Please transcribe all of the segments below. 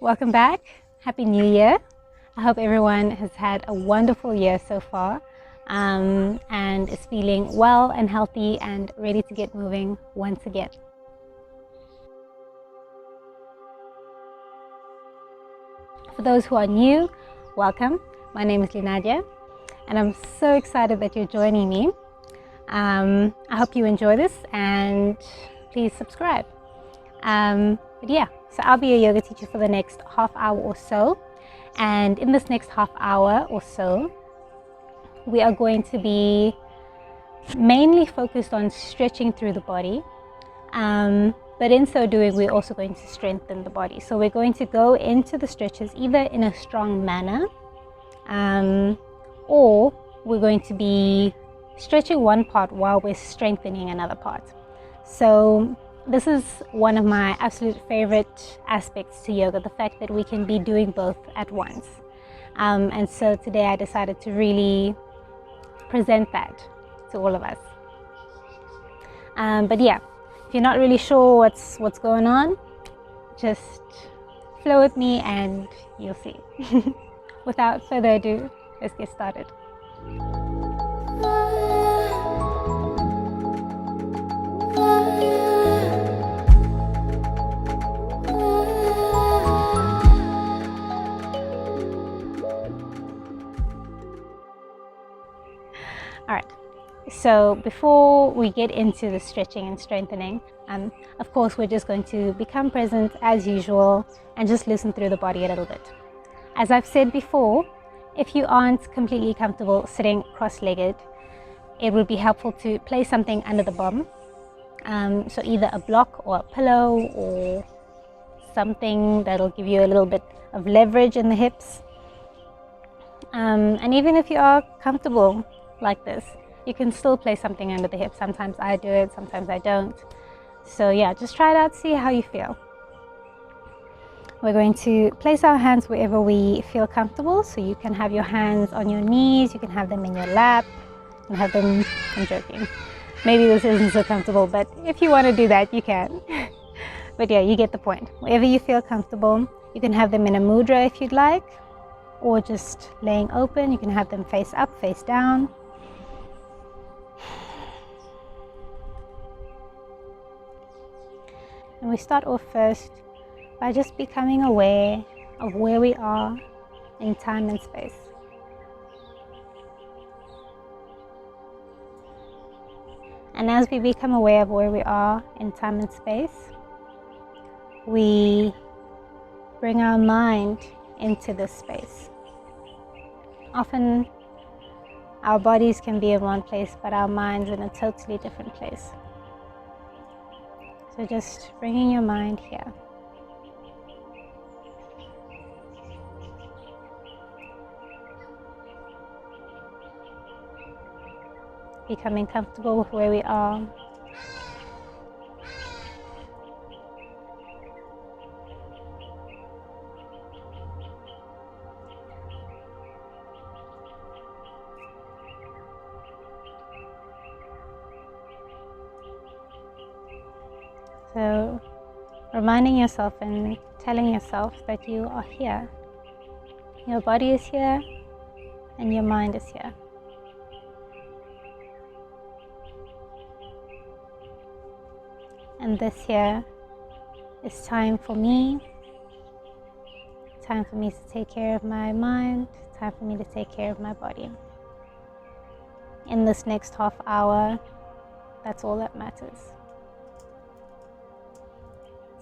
Welcome back. Happy New Year. I hope everyone has had a wonderful year so far and is feeling well and healthy and ready to get moving once again. For those who are new, welcome. My name is Linadia and I'm so excited that you're joining me. I hope you enjoy this and please subscribe. But yeah, so I'll be a yoga teacher for the next half hour or so. And in this next half hour or so, we are going to be mainly focused on stretching through the body. But in so doing, we're also going to strengthen the body. So we're going to go into the stretches either in a strong manner, or we're going to be stretching one part while we're strengthening another part. So this is one of my absolute favorite aspects to yoga, the fact that we can be doing both at once. And so today I decided to really present that to all of us. But yeah, if you're not really sure what's going on, just flow with me and you'll see. Without further ado, let's get started. All right, so before we get into the stretching and strengthening, of course, we're just going to become present as usual and just loosen through the body a little bit. As I've said before, if you aren't completely comfortable sitting cross-legged, it would be helpful to place something under the bum. So either a block or a pillow or something that'll give you a little bit of leverage in the hips. And even if you are comfortable like this, you can still place something under the hips. Sometimes I do it, sometimes I don't. So yeah, just try it out, see how you feel. We're going to place our hands wherever we feel comfortable. So you can have your hands on your knees, you can have them in your lap, you can have them, I'm joking. Maybe this isn't so comfortable, but if you want to do that, you can. But yeah, you get the point. Wherever you feel comfortable, you can have them in a mudra if you'd like, or just laying open. You can have them face up, face down. And we start off first by just becoming aware of where we are in time and space. And as we become aware of where we are in time and space, we bring our mind into this space. Often our bodies can be in one place, but our minds in a totally different place. So just bringing your mind here. Becoming comfortable with where we are. So reminding yourself and telling yourself that you are here. Your body is here and your mind is here. And this here is time for me to take care of my mind, time for me to take care of my body. In this next half hour, that's all that matters.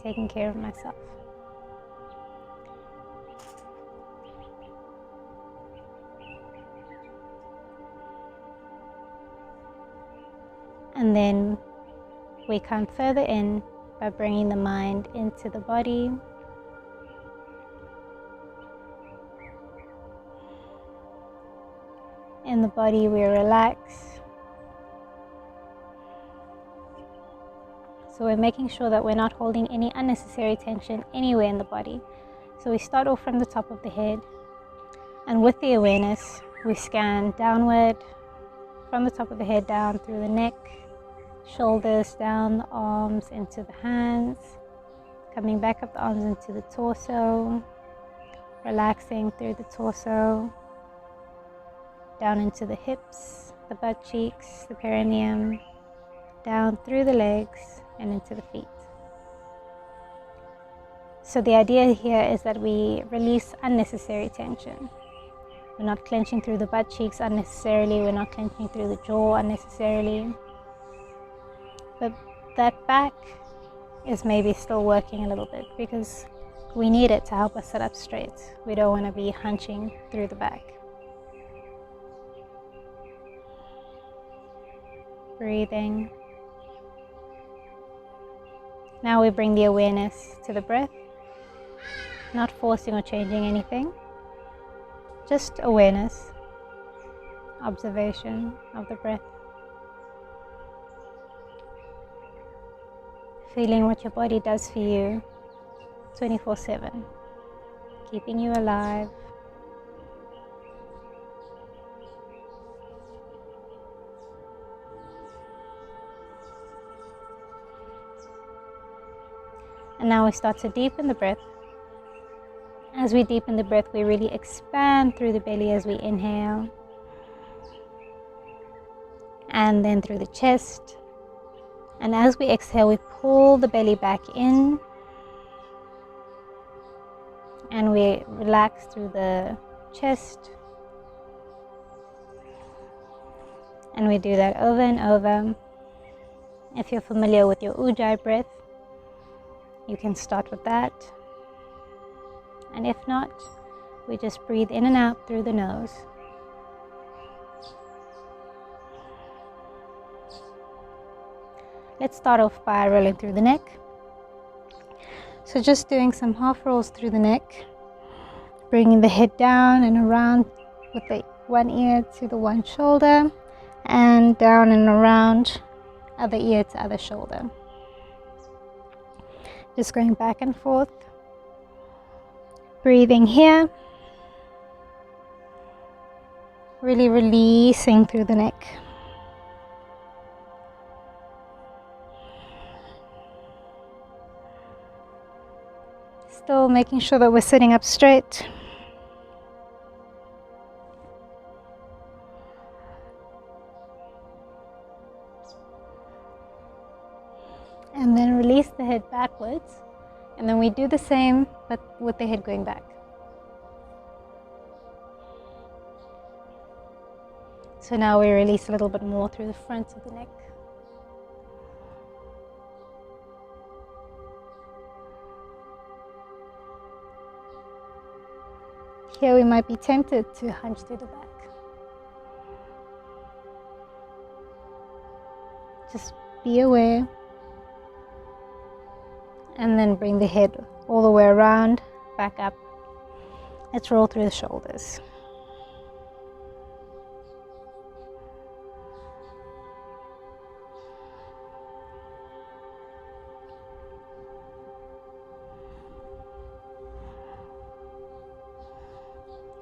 Taking care of myself. And then we come further in by bringing the mind into the body. In the body we relax. So we're making sure that we're not holding any unnecessary tension anywhere in the body. So we start off from the top of the head, and with the awareness we scan downward from the top of the head down through the neck, shoulders down, the arms into the hands, coming back up the arms into the torso, relaxing through the torso, down into the hips, the butt cheeks, the perineum, down through the legs and into the feet. So the idea here is that we release unnecessary tension. We're not clenching through the butt cheeks unnecessarily, we're not clenching through the jaw unnecessarily. But that back is maybe still working a little bit because we need it to help us sit up straight. We don't want to be hunching through the back. Breathing. Now we bring the awareness to the breath, not forcing or changing anything, just awareness, observation of the breath. Feeling what your body does for you 24/7, keeping you alive. And now we start to deepen the breath. As we deepen the breath, we really expand through the belly as we inhale. And then through the chest. And as we exhale, we pull the belly back in. And we relax through the chest. And we do that over and over. If you're familiar with your Ujjayi breath, you can start with that. And if not, we just breathe in and out through the nose. Let's start off by rolling through the neck. So just doing some half rolls through the neck, bringing the head down and around with the one ear to the one shoulder, and down and around other ear to other shoulder. Just going back and forth. Breathing here. Really releasing through the neck. Still making sure that we're sitting up straight. And then release the head backwards. And then we do the same, but with the head going back. So now we release a little bit more through the front of the neck. Here we might be tempted to hunch through the back. Just be aware. And then bring the head all the way around, back up. Let's roll through the shoulders.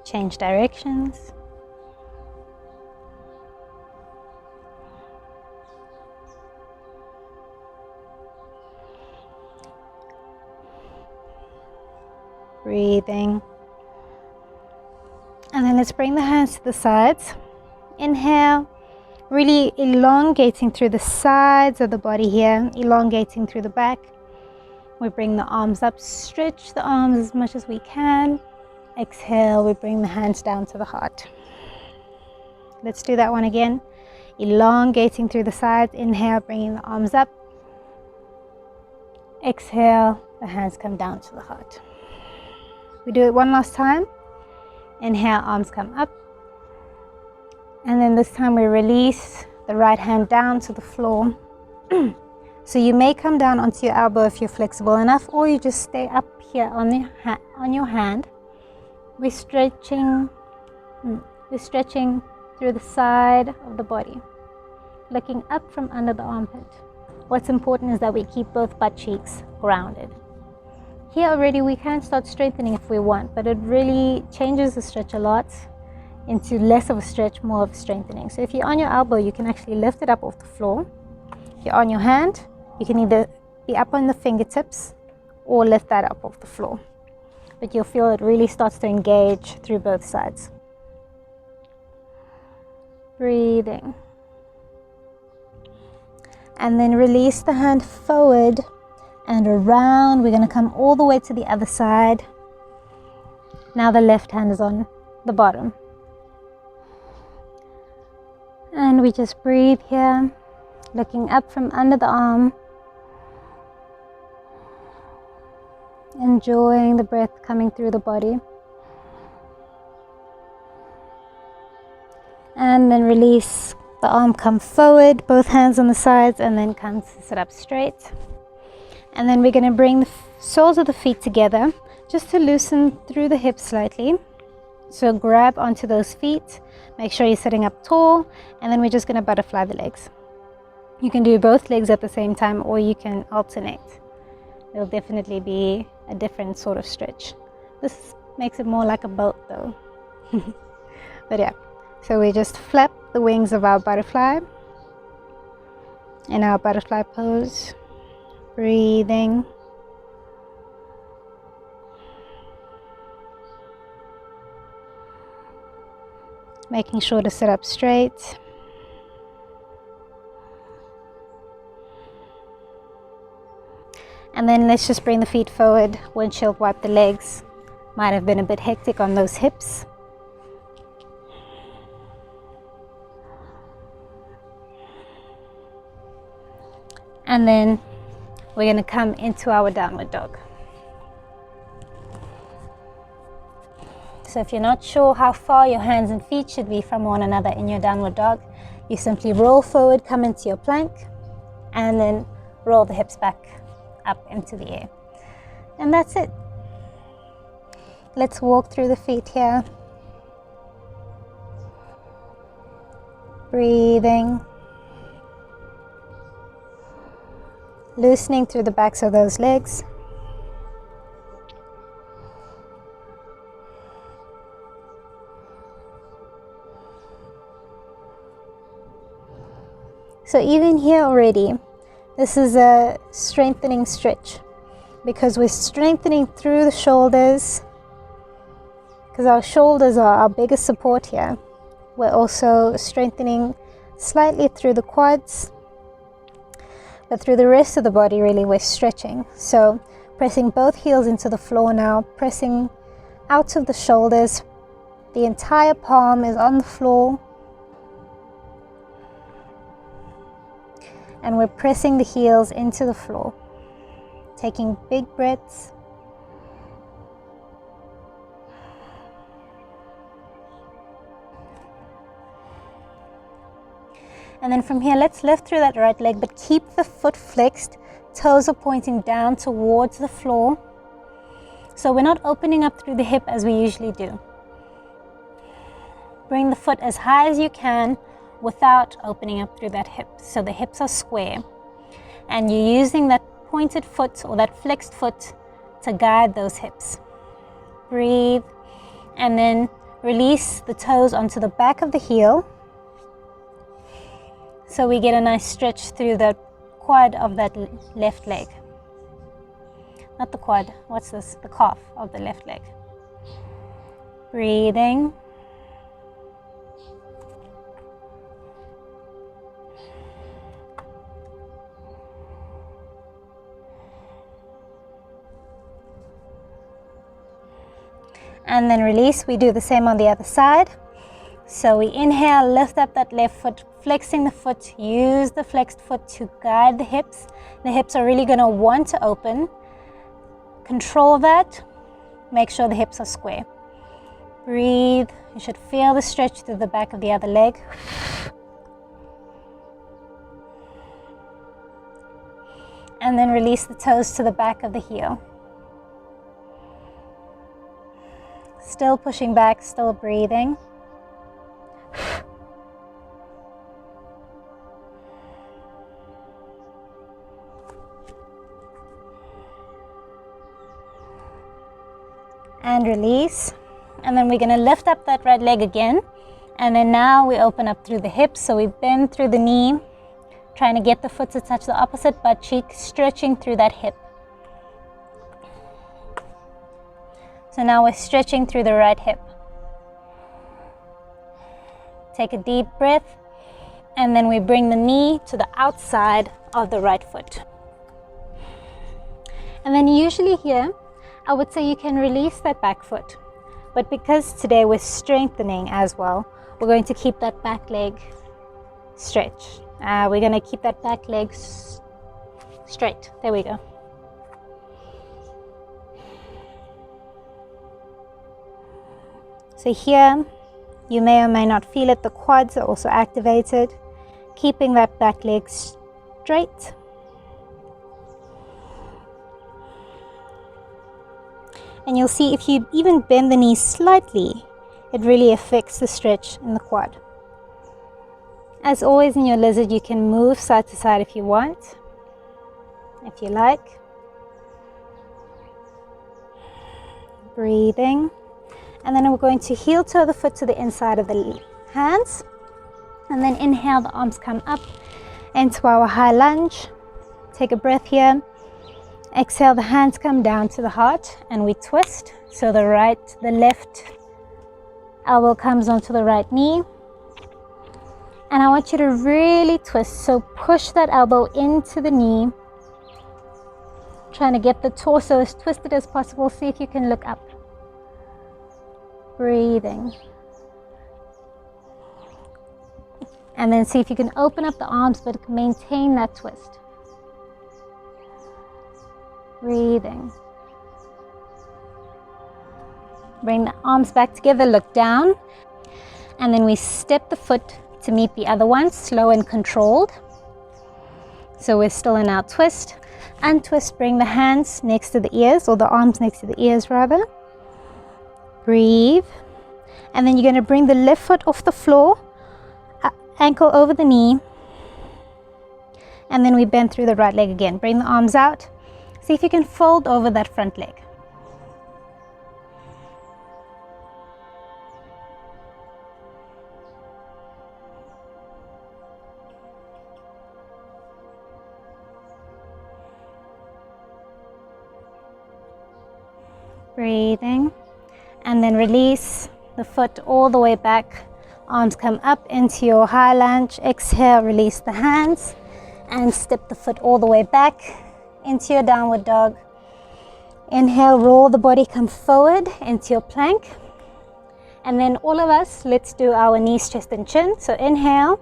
Change directions. Breathing. And then let's bring the hands to the sides. Inhale, really elongating through the sides of the body here, elongating through the back. We bring the arms up, stretch the arms as much as we can. Exhale, we bring the hands down to the heart. Let's do that one again. Elongating through the sides. Inhale, bringing the arms up. Exhale, the hands come down to the heart. We do it one last time. Inhale, arms come up. And then this time we release the right hand down to the floor. So you may come down onto your elbow if you're flexible enough, or you just stay up here on your hand. We're stretching through the side of the body, looking up from under the armpit. What's important is that we keep both butt cheeks grounded. Here already we can start strengthening if we want, but it really changes the stretch a lot into less of a stretch, more of a strengthening. So if you're on your elbow, you can actually lift it up off the floor. If you're on your hand, you can either be up on the fingertips or lift that up off the floor. but you'll feel it really starts to engage through both sides. Breathing. And then release the hand forward and around. We're going to come all the way to the other side. Now the left hand is on the bottom. And we just breathe here, looking up from under the arm. Enjoying the breath coming through the body. And then release the arm, come forward, both hands on the sides, and then come to sit up straight. And then we're going to bring the soles of the feet together just to loosen through the hips slightly. So grab onto those feet, make sure you're sitting up tall, and then we're just going to butterfly the legs. You can do both legs at the same time, or you can alternate. It'll definitely be a different sort of stretch. This makes it more like a boat though. But yeah, so we just flap the wings of our butterfly in our butterfly pose. Breathing. Making sure to sit up straight. And then let's just bring the feet forward, windshield wipe the legs. Might have been a bit hectic on those hips. And then we're going to come into our downward dog. So if you're not sure how far your hands and feet should be from one another in your downward dog, you simply roll forward, come into your plank, and then roll the hips back up into the air. And that's it. Let's walk through the feet here. Breathing. Loosening through the backs of those legs. So even here already, this is a strengthening stretch because we're strengthening through the shoulders, because our shoulders are our biggest support here. We're also strengthening slightly through the quads, but through the rest of the body really we're stretching. So pressing both heels into the floor now, pressing out of the shoulders. The entire palm is on the floor. And we're pressing the heels into the floor. Taking big breaths. And then from here, let's lift through that right leg, but keep the foot flexed. Toes are pointing down towards the floor. So we're not opening up through the hip as we usually do. Bring the foot as high as you can without opening up through that hip. So the hips are square. And you're using that pointed foot or that flexed foot to guide those hips. Breathe. And then release the toes onto the back of the heel. So we get a nice stretch through the quad of that left leg. Not the quad, what's this? The calf of the left leg. Breathing. And then release. We do the same on the other side. So we inhale, lift up that left foot, flexing the foot, use the flexed foot to guide the hips. The hips are really going to want to open. Control that. Make sure the hips are square. Breathe. You should feel the stretch through the back of the other leg. And then release the toes to the back of the heel. Still pushing back, still breathing. And release. And then we're going to lift up that right leg again. And then now we open up through the hips. So we bend through the knee, trying to get the foot to touch the opposite butt cheek, stretching through that hip. So now we're stretching through the right hip. Take a deep breath, and then we bring the knee to the outside of the right foot. And then usually here, I would say you can release that back foot. But because today we're strengthening as well, we're going to keep that back leg stretch. We're going to keep that back leg straight. There we go. So here, you may or may not feel it, the quads are also activated, keeping that back leg straight. And you'll see if you even bend the knees slightly, it really affects the stretch in the quad. As always in your lizard, you can move side to side if you want, if you like. Breathing. And then we're going to heel toe the foot to the inside of the hands. And then inhale, the arms come up into our high lunge. Take a breath here. Exhale, the hands come down to the heart and we twist. So the left elbow comes onto the right knee. And I want you to really twist. So push that elbow into the knee. Trying to get the torso as twisted as possible. See if you can look up. Breathing. And then see if you can open up the arms but maintain that twist. Breathing. Bring the arms back together, look down. And then we step the foot to meet the other one, slow and controlled. So we're still in our twist. Untwist, bring the hands next to the ears, or the arms next to the ears rather. Breathe. And then you're going to bring the left foot off the floor, ankle over the knee. And then we bend through the right leg again. Bring the arms out. See if you can fold over that front leg. Breathing. And then release the foot all the way back. Arms come up into your high lunge. Exhale, release the hands. And step the foot all the way back into your downward dog. Inhale, roll the body, come forward into your plank. And then all of us, let's do our knees, chest and chin. So inhale,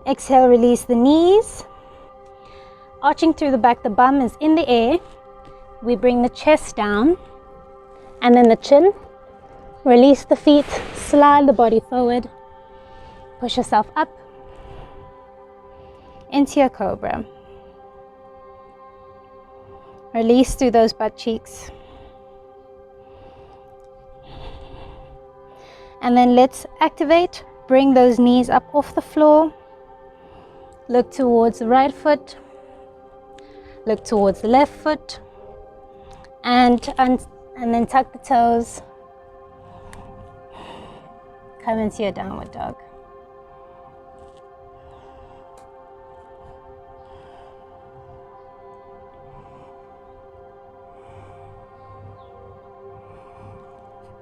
exhale, release the knees. Arching through the back, the bum is in the air. We bring the chest down and then the chin. Release the feet, slide the body forward. Push yourself up into your cobra. Release through those butt cheeks. And then let's activate. Bring those knees up off the floor. Look towards the right foot. Look towards the left foot. And then tuck the toes. Come into your downward dog.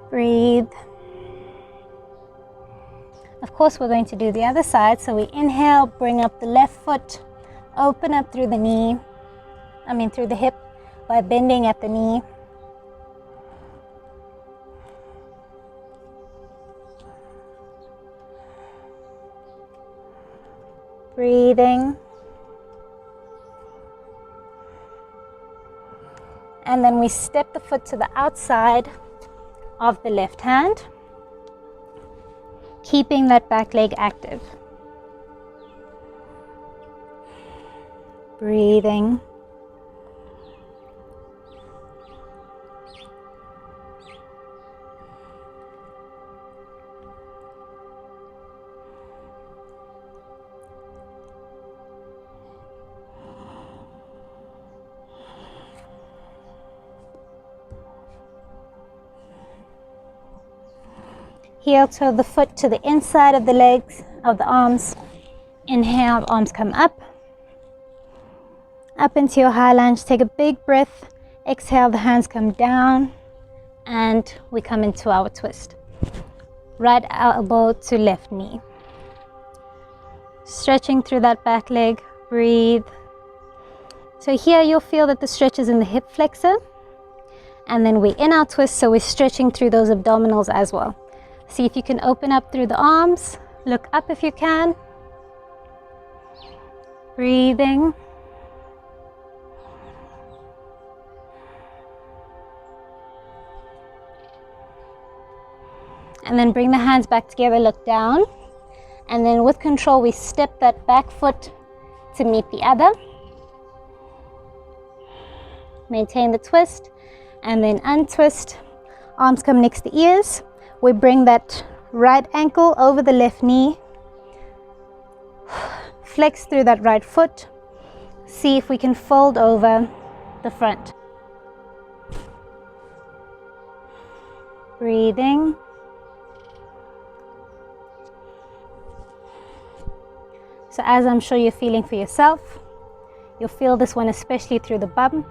Breathe. Of course, we're going to do the other side. So we inhale, bring up the left foot, open up through the knee, through the hip by bending at the knee. Breathing. And then we step the foot to the outside of the left hand, keeping that back leg active. Breathing. Heel toe the foot to the inside of the legs, of the arms. Inhale, arms come up. Up into your high lunge. Take a big breath. Exhale, the hands come down. and we come into our twist. Right elbow to left knee. Stretching through that back leg, breathe. So here you'll feel that the stretch is in the hip flexor, and then we're in our twist, so we're stretching through those abdominals as well. See if you can open up through the arms, look up if you can. Breathing. And then bring the hands back together, look down. And then with control, we step that back foot to meet the other. Maintain the twist and then untwist. Arms come next to ears. We bring that right ankle over the left knee. Flex through that right foot. See if we can fold over the front. Breathing. So as I'm sure you're feeling for yourself, you'll feel this one especially through the bum.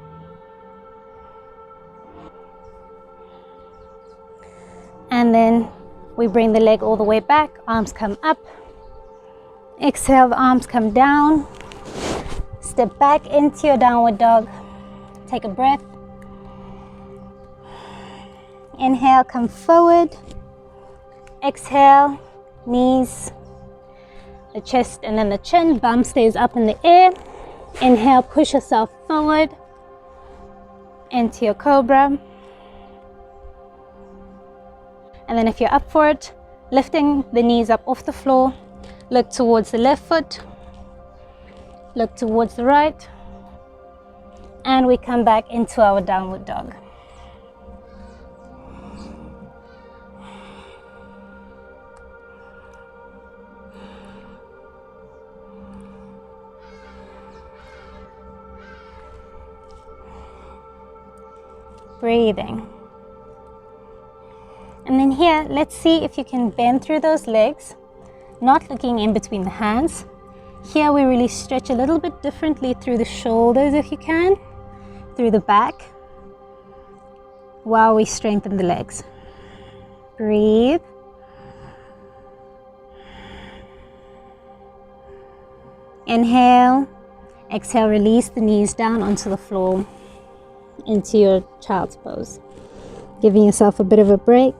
And then we bring the leg all the way back, arms come up. Exhale, the arms come down. Step back into your downward dog. Take a breath. Inhale, come forward. Exhale, knees, the chest and then the chin, bum stays up in the air. Inhale, push yourself forward into your cobra. And then if you're up for it, lifting the knees up off the floor, look towards the left foot, look towards the right, and we come back into our downward dog. Breathing. And then here, let's see if you can bend through those legs, not looking in between the hands. Here we really stretch a little bit differently through the shoulders if you can, through the back, while we strengthen the legs. Breathe. Inhale. Exhale, release the knees down onto the floor into your child's pose. Giving yourself a bit of a break.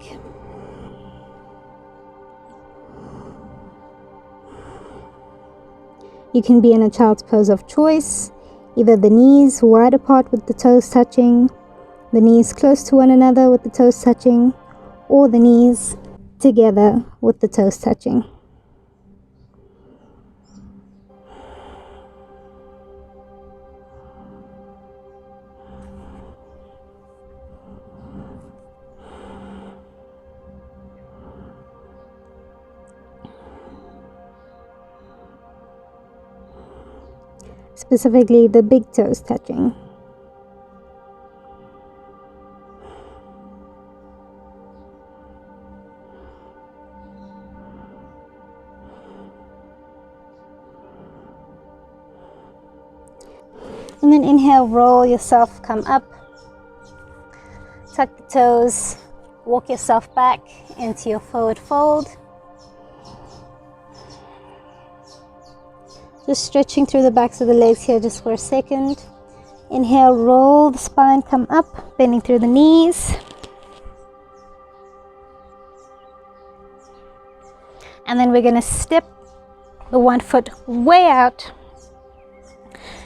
You can be in a child's pose of choice, either the knees wide apart with the toes touching, the knees close to one another with the toes touching, or the knees together with the toes touching. Specifically the big toes touching. And then inhale, roll yourself, come up, tuck the toes, walk yourself back into your forward fold. Just stretching through the backs of the legs here just for a second. Inhale, roll the spine, come up, bending through the knees. And then we're going to step the one foot way out.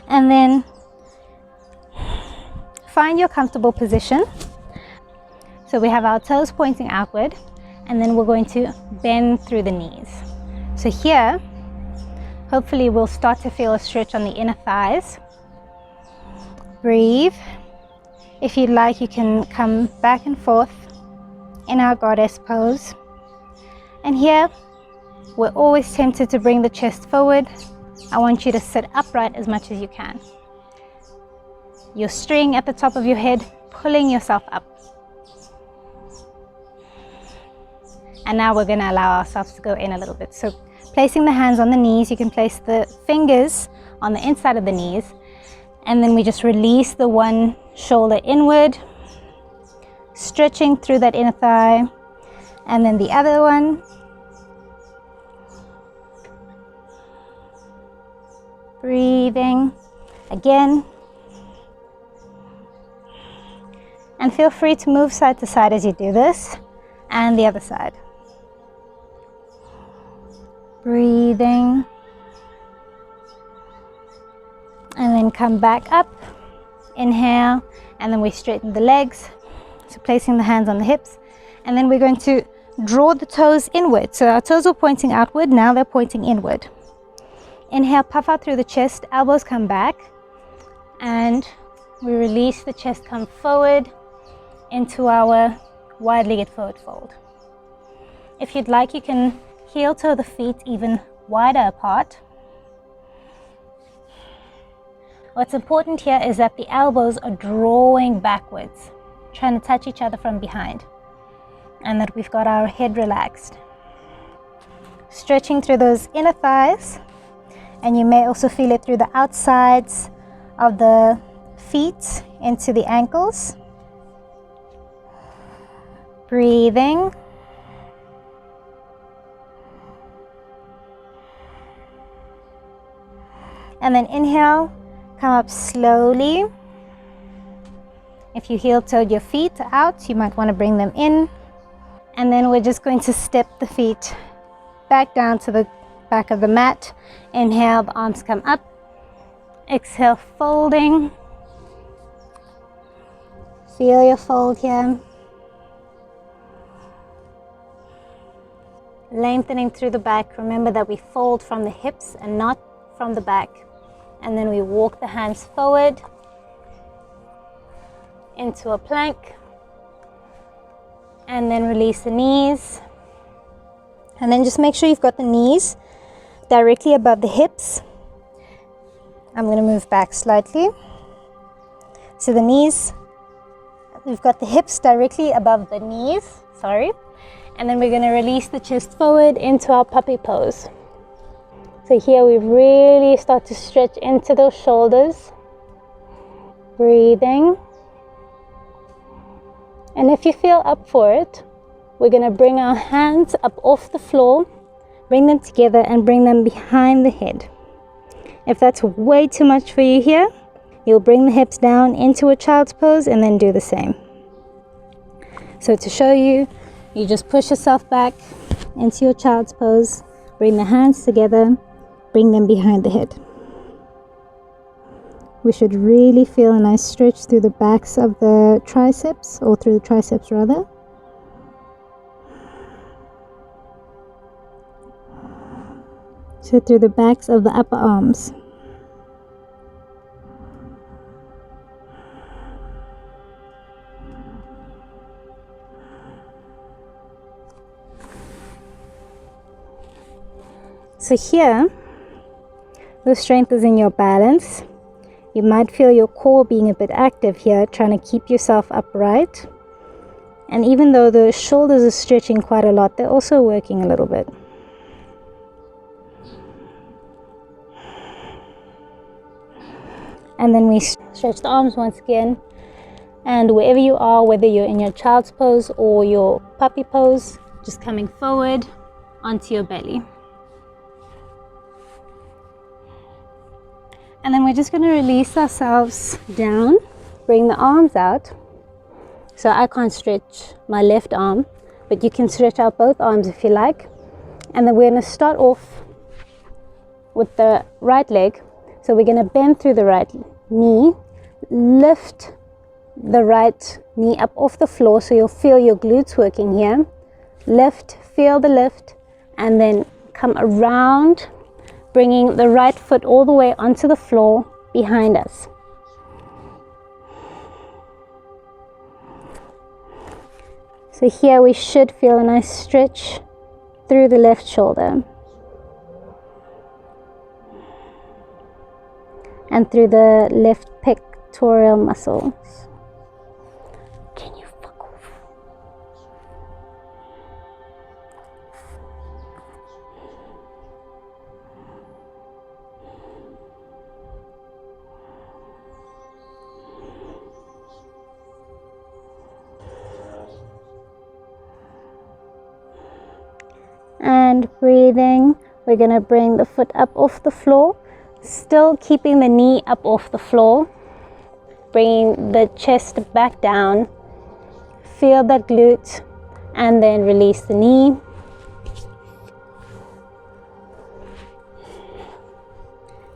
And then find your comfortable position. So we have our toes pointing outward, and then we're going to bend through the knees. So here, hopefully we'll start to feel a stretch on the inner thighs. Breathe. If you'd like, you can come back and forth in our goddess pose. And here, we're always tempted to bring the chest forward. I want you to sit upright as much as you can. Your string at the top of your head, pulling yourself up. And now we're going to allow ourselves to go in a little bit. So placing the hands on the knees, you can place the fingers on the inside of the knees, and then we just release the one shoulder inward, stretching through that inner thigh. And then the other one. Breathing again. And feel free to move side to side as you do this, and the other side. Breathing. And then come back up. Inhale, and then we straighten the legs. So placing the hands on the hips. And then we're going to draw the toes inward. So our toes were pointing outward, now they're pointing inward. Inhale, puff out through the chest, elbows come back. And we release the chest, come forward into our wide-legged forward fold. If you'd like, you can heel toe the feet even wider apart. What's important here is that the elbows are drawing backwards, trying to touch each other from behind, and that we've got our head relaxed. Stretching through those inner thighs, and you may also feel it through the outsides of the feet into the ankles. Breathing. And then inhale, come up slowly. If you heel-toed your feet out, you might want to bring them in. And then we're just going to step the feet back down to the back of the mat. Inhale, the arms come up. Exhale, folding. Feel your fold here. Lengthening through the back. Remember that we fold from the hips and not from the back. And then we walk the hands forward into a plank. And then release the knees. And then just make sure you've got the knees directly above the hips. I'm going to move back slightly. So the knees, we've got the hips directly above the knees, and then we're going to release the chest forward into our puppy pose. So here we really start to stretch into those shoulders. Breathing. And if you feel up for it, we're going to bring our hands up off the floor, bring them together and bring them behind the head. If that's way too much for you here, you'll bring the hips down into a child's pose and then do the same. So to show you, you just push yourself back into your child's pose, bring the hands together, bring them behind the head. We should really feel a nice stretch through the backs of the triceps, or through the triceps rather. So through the backs of the upper arms. So here, the strength is in your balance. You might feel your core being a bit active here, trying to keep yourself upright. And even though the shoulders are stretching quite a lot, they're also working a little bit. And then we stretch the arms once again. And wherever you are, whether you're in your child's pose or your puppy pose, just coming forward onto your belly. And then we're just going to release ourselves down, bring the arms out. So I can't stretch my left arm, but you can stretch out both arms if you like. And then we're going to start off with the right leg. So we're going to bend through the right knee, lift the right knee up off the floor so you'll feel your glutes working here. Lift, feel the lift, and then come around, bringing the right foot all the way onto the floor behind us. So here we should feel a nice stretch through the left shoulder and through the left pectoral muscles. Can you fuck off? and breathing. We're going to bring the foot up off the floor, still keeping the knee up off the floor, bringing the chest back down. Feel that glute and then release the knee.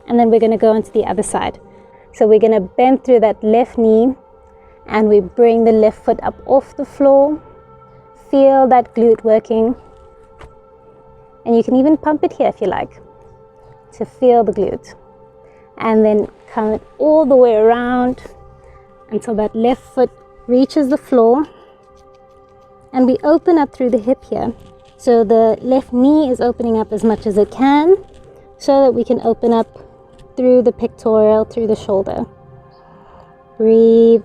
And then we're going to go onto the other side. So we're going to bend through that left knee and we bring the left foot up off the floor. Feel that glute working. And you can even pump it here if you like, to feel the glute. And then come it all the way around until that left foot reaches the floor. And we open up through the hip here. So the left knee is opening up as much as it can so that we can open up through the pectoral, through the shoulder. Breathe.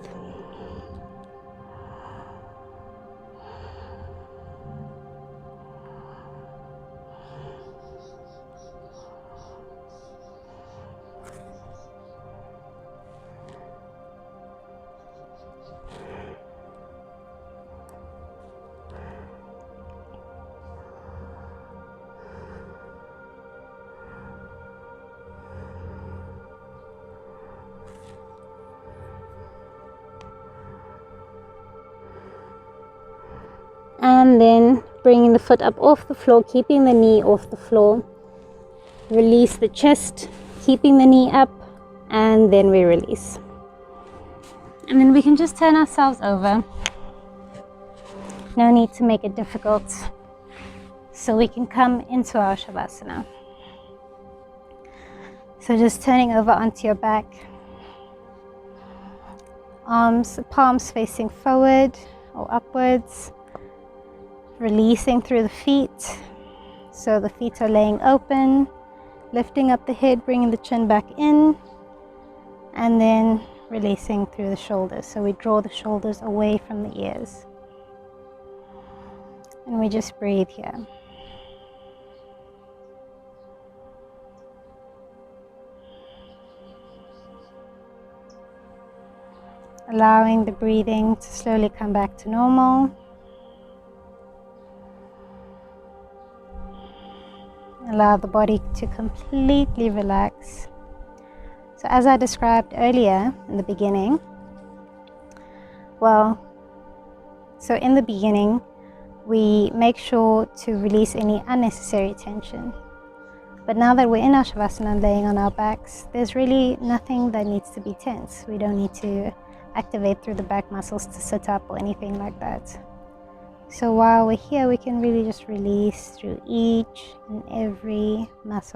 And then bringing the foot up off the floor, keeping the knee off the floor. Release the chest, keeping the knee up, and then we release. And then we can just turn ourselves over. No need to make it difficult. So we can come into our Shavasana. So just turning over onto your back. Palms facing forward or upwards. Releasing through the feet, so the feet are laying open, lifting up the head, bringing the chin back in, and then releasing through the shoulders. So we draw the shoulders away from the ears. And we just breathe here. Allowing the breathing to slowly come back to normal. Allow the body to completely relax. So as I described earlier in the beginning, in the beginning, we make sure to release any unnecessary tension. But now that we're in our Shavasana, laying on our backs, there's really nothing that needs to be tense. We don't need to activate through the back muscles to sit up or anything like that. So while we're here, we can really just release through each and every muscle